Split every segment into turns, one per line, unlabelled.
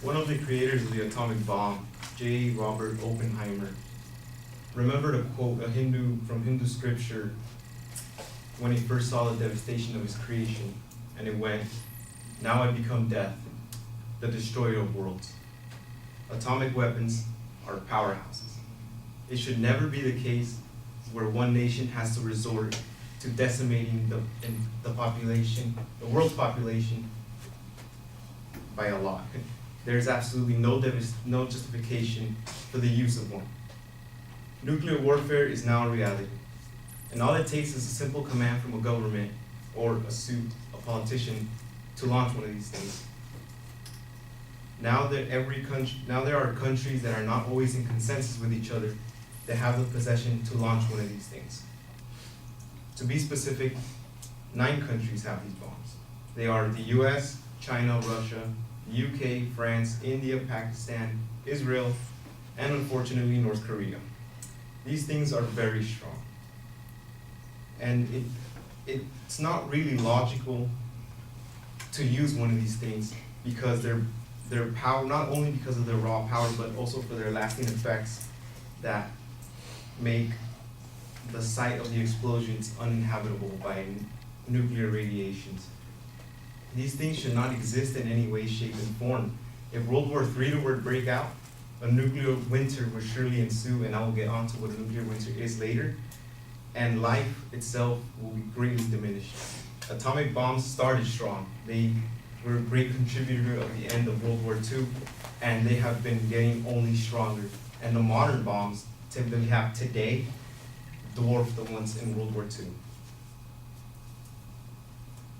One of the creators of the atomic bomb, J. Robert Oppenheimer, remembered a quote, from Hindu scripture, when he first saw the devastation of his creation, and it went, "Now I become death, the destroyer of worlds." Atomic weapons are powerhouses. It should never be the case where one nation has to resort to decimating the world's population by a lot. There's absolutely no justification for the use of one. Nuclear warfare is now a reality, and all it takes is a simple command from a government or a politician to launch one of these things. Now there are countries that are not always in consensus with each other that have the possession to launch one of these things. To be specific, 9 countries have these bombs. They are the US, China, Russia, the UK, France, India, Pakistan, Israel, and unfortunately North Korea. These things are very strong. And it's not really logical to use one of these things because their power, not only because of their raw power, but also for their lasting effects that make the site of the explosions uninhabitable by nuclear radiations. These things should not exist in any way, shape, and form. If World War III were to break out, a nuclear winter would surely ensue, and I will get onto what a nuclear winter is later, and life itself will be greatly diminished. Atomic bombs started strong. They were a great contributor of the end of World War II, and they have been getting only stronger. And the modern bombs that we have today dwarf the ones in World War II.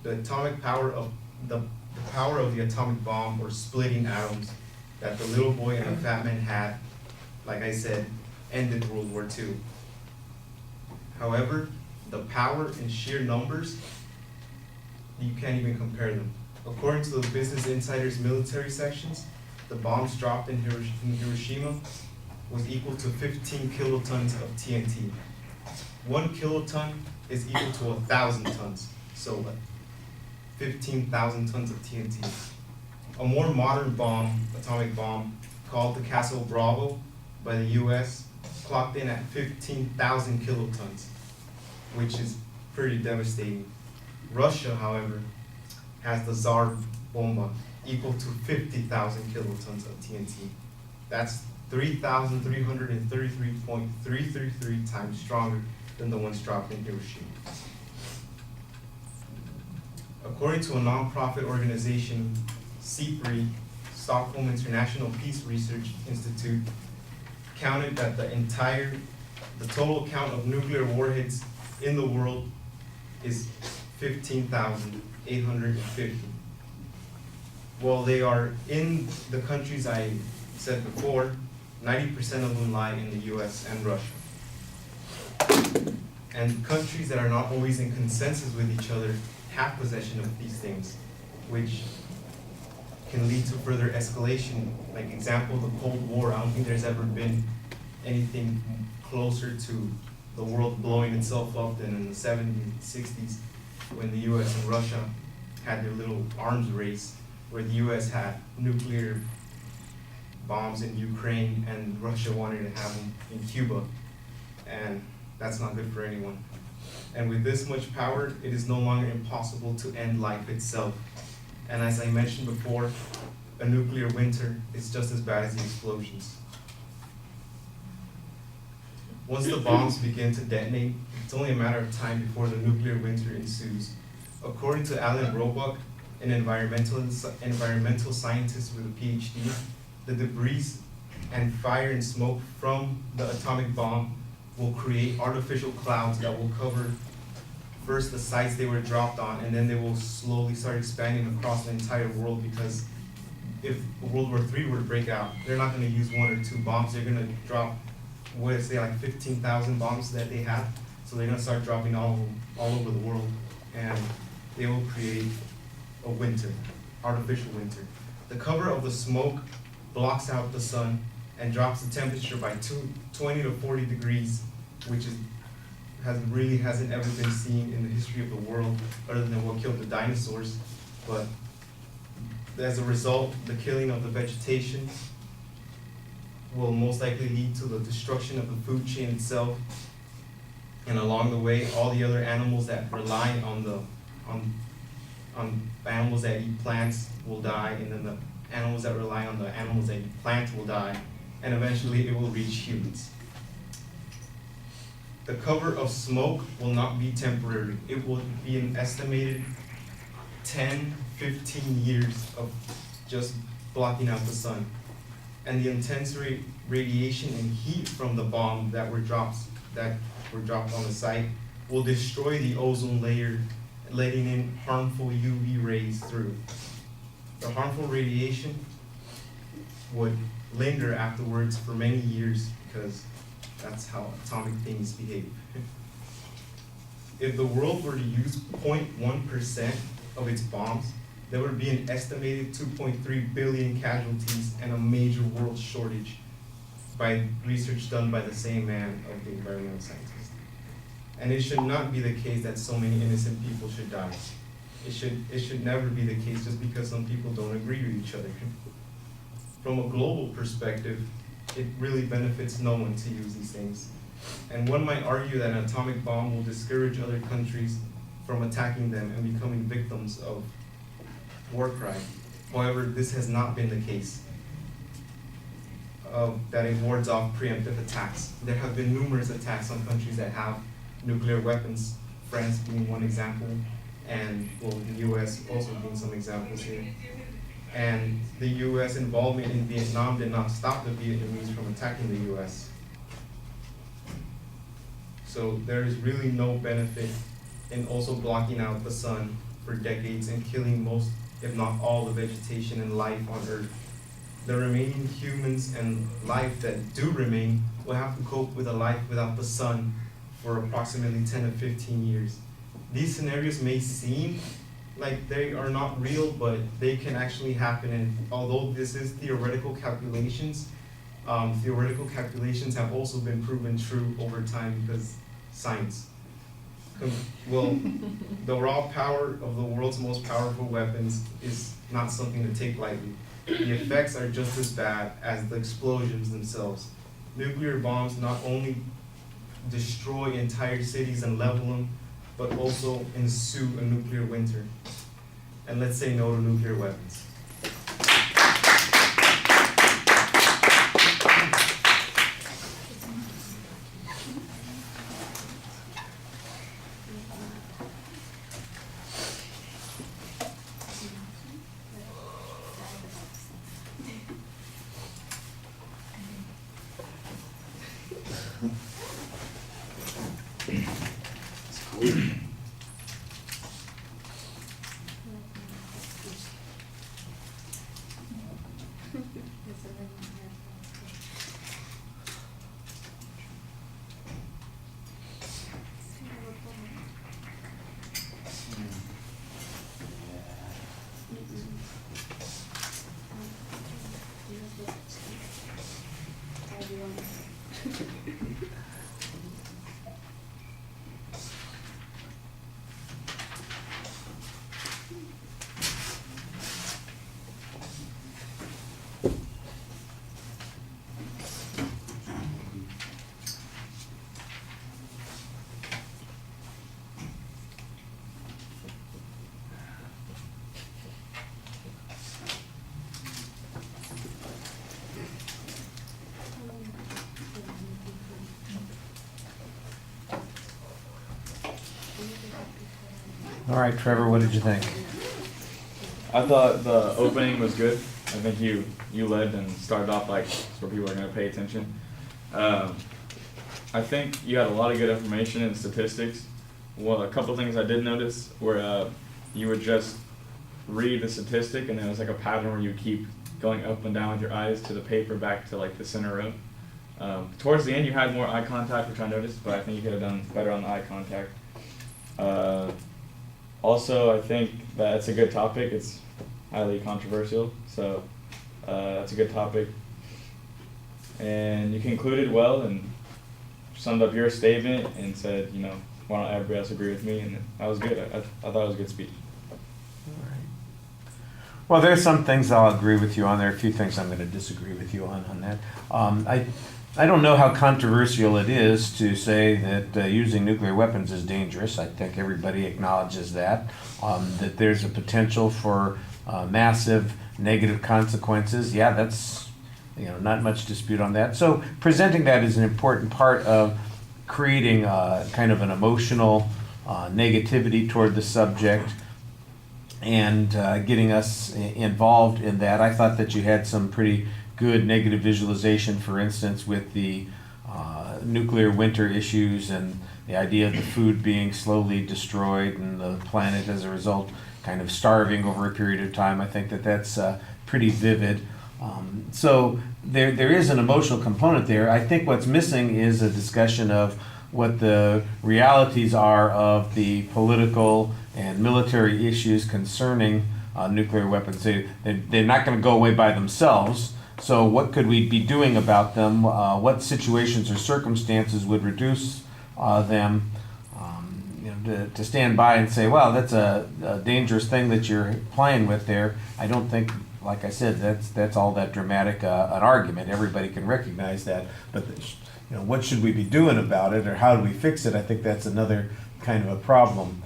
The atomic power of the power of the atomic bomb, or splitting atoms, that the little boy and the fat man had, like I said, ended World War II. However, the power in sheer numbers, you can't even compare them. According to the Business Insider's military sections, the bombs dropped in Hiroshima was equal to 15 kilotons of TNT. 1 kiloton is equal to 1,000 tons. So 15,000 tons of TNT. A more modern atomic bomb, called the Castle Bravo by the US, clocked in at 15,000 kilotons, which is pretty devastating. Russia, however, has the Tsar Bomba, equal to 50,000 kilotons of TNT. That's 3,333.333 times stronger than the ones dropped in Hiroshima. According to a nonprofit organization, SIPRI, Stockholm International Peace Research Institute, counted that the total count of nuclear warheads in the world is 15,850. Well, they are in the countries I said before. 90% of them lie in the US and Russia. And countries that are not always in consensus with each other have possession of these things, which can lead to further escalation. Like example, the Cold War. I don't think there's ever been anything closer to the world blowing itself up than in the 70s, 60s, when the US and Russia had their little arms race, where the US had nuclear bombs in Ukraine and Russia wanted to have them in Cuba. And that's not good for anyone. And with this much power, it is no longer impossible to end life itself. And as I mentioned before, a nuclear winter is just as bad as the explosions. Once the bombs begin to detonate, it's only a matter of time before the nuclear winter ensues. According to Alan Roebuck, an environmental scientist with a PhD, the debris and fire and smoke from the atomic bomb will create artificial clouds that will cover first the sites they were dropped on, and then they will slowly start expanding across the entire world, because if World War III were to break out, they're not going to use 1 or 2 bombs. They're going to drop, like 15,000 bombs that they have. So they're going to start dropping all over the world, and they will create a winter, artificial winter. The cover of the smoke blocks out the sun and drops the temperature by 20 to 40 degrees, which hasn't ever been seen in the history of the world, other than what killed the dinosaurs. But as a result, the killing of the vegetation will most likely lead to the destruction of the food chain itself. And along the way, all the other animals that rely on animals that eat plants will die, and then the animals that rely on the animals that eat plants will die, and eventually it will reach humans. The cover of smoke will not be temporary. It will be an estimated 10, 15 years of just blocking out the sun. And the intense radiation and heat from the bomb that were dropped on the site will destroy the ozone layer, letting in harmful UV rays through. The harmful radiation would linger afterwards for many years because that's how atomic things behave. If the world were to use 0.1% of its bombs, there would be an estimated 2.3 billion casualties and a major world shortage by research done by the same man of the environmental scientist. And it should not be the case that so many innocent people should die. It should never be the case just because some people don't agree with each other. From a global perspective, it really benefits no one to use these things. And one might argue that an atomic bomb will discourage other countries from attacking them and becoming victims of war crime. However, this has not been the case, that it wards off preemptive attacks. There have been numerous attacks on countries that have nuclear weapons, France being one example, and well, the US also being some examples here. And the US involvement in Vietnam did not stop the Vietnamese from attacking the US. So there is really no benefit in also blocking out the sun for decades and killing most, if not all, the vegetation and life on Earth. The remaining humans and life that do remain will have to cope with a life without the sun for approximately 10 to 15 years. These scenarios may seem like they are not real, but they can actually happen. And although this is theoretical calculations have also been proven true over time because science. Well, the raw power of the world's most powerful weapons is not something to take lightly. The effects are just as bad as the explosions themselves. Nuclear bombs not only destroy entire cities and level them, but also ensue a nuclear winter. And let's say no to nuclear weapons.
All right, Trevor, what did you think?
I thought the opening was good. I think you led and started off like so people are going to pay attention. I think you had a lot of good information and statistics. Well, a couple things I did notice were you would just read the statistic and there was like a pattern where you keep going up and down with your eyes to the paper back to like the center row. Towards the end you had more eye contact, which I noticed, but I think you could have done better on the eye contact. Also, I think that it's a good topic. It's highly controversial, so it's a good topic. And you concluded well and summed up your statement and said, you know, why don't everybody else agree with me? And that was good. I thought it was a good speech.
All right. Well, there's some things I'll agree with you on. There are a few things I'm going to disagree with you on that. I don't know how controversial it is to say that using nuclear weapons is dangerous. I think everybody acknowledges that. That there's a potential for massive negative consequences. Yeah, that's not much dispute on that. So presenting that is an important part of creating kind of an emotional negativity toward the subject and getting us involved in that. I thought that you had some pretty good negative visualization, for instance, with the nuclear winter issues and the idea of the food being slowly destroyed and the planet as a result kind of starving over a period of time. I think that that's pretty vivid. So there is an emotional component there. I think what's missing is a discussion of what the realities are of the political and military issues concerning nuclear weapons. They're not going to go away by themselves. So what could we be doing about them? What situations or circumstances would reduce them? To stand by and say, well, that's a dangerous thing that you're playing with there. I don't think, like I said, that's all that dramatic an argument. Everybody can recognize that. But what should we be doing about it, or how do we fix it? I think that's another kind of a problem.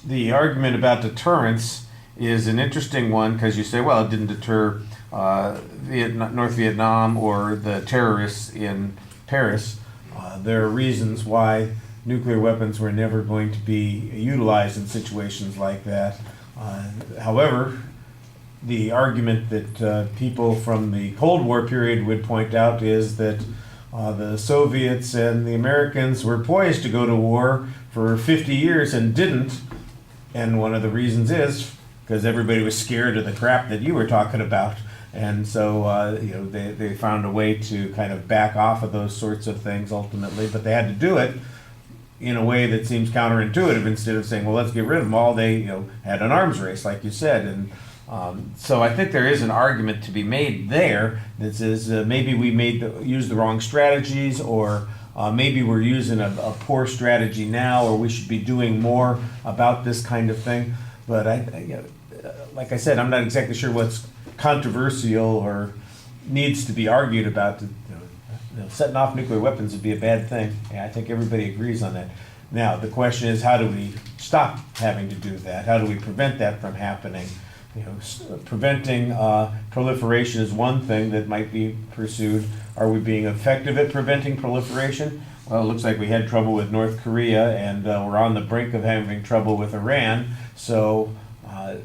The argument about deterrence is an interesting one because you say, well, it didn't deter North Vietnam or the terrorists in Paris. There are reasons why nuclear weapons were never going to be utilized in situations like that. However, the argument that people from the Cold War period would point out is that the Soviets and the Americans were poised to go to war for 50 years and didn't. And one of the reasons is because everybody was scared of the crap that you were talking about. And so they found a way to kind of back off of those sorts of things ultimately, but they had to do it in a way that seems counterintuitive. Instead of saying, well, let's get rid of them all, they had an arms race, like you said. And so I think there is an argument to be made there that says maybe we used the wrong strategies, or maybe we're using a poor strategy now, or we should be doing more about this kind of thing. But like I said, I'm not exactly sure what's controversial or needs to be argued about. Setting off nuclear weapons would be a bad thing. Yeah, I think everybody agrees on that. Now, the question is, how do we stop having to do that? How do we prevent that from happening? Preventing proliferation is one thing that might be pursued. Are we being effective at preventing proliferation? Well, it looks like we had trouble with North Korea, and we're on the brink of having trouble with Iran. So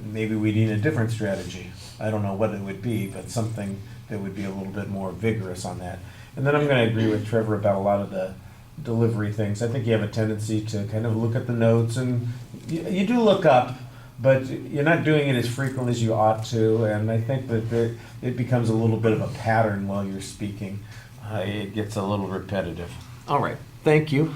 maybe we need a different strategy. I don't know what it would be, but something that would be a little bit more vigorous on that. And then I'm going to agree with Trevor about a lot of the delivery things. I think you have a tendency to kind of look at the notes, and you do look up, but you're not doing it as frequently as you ought to. And I think that it becomes a little bit of a pattern while you're speaking. It gets a little repetitive. All right. Thank you.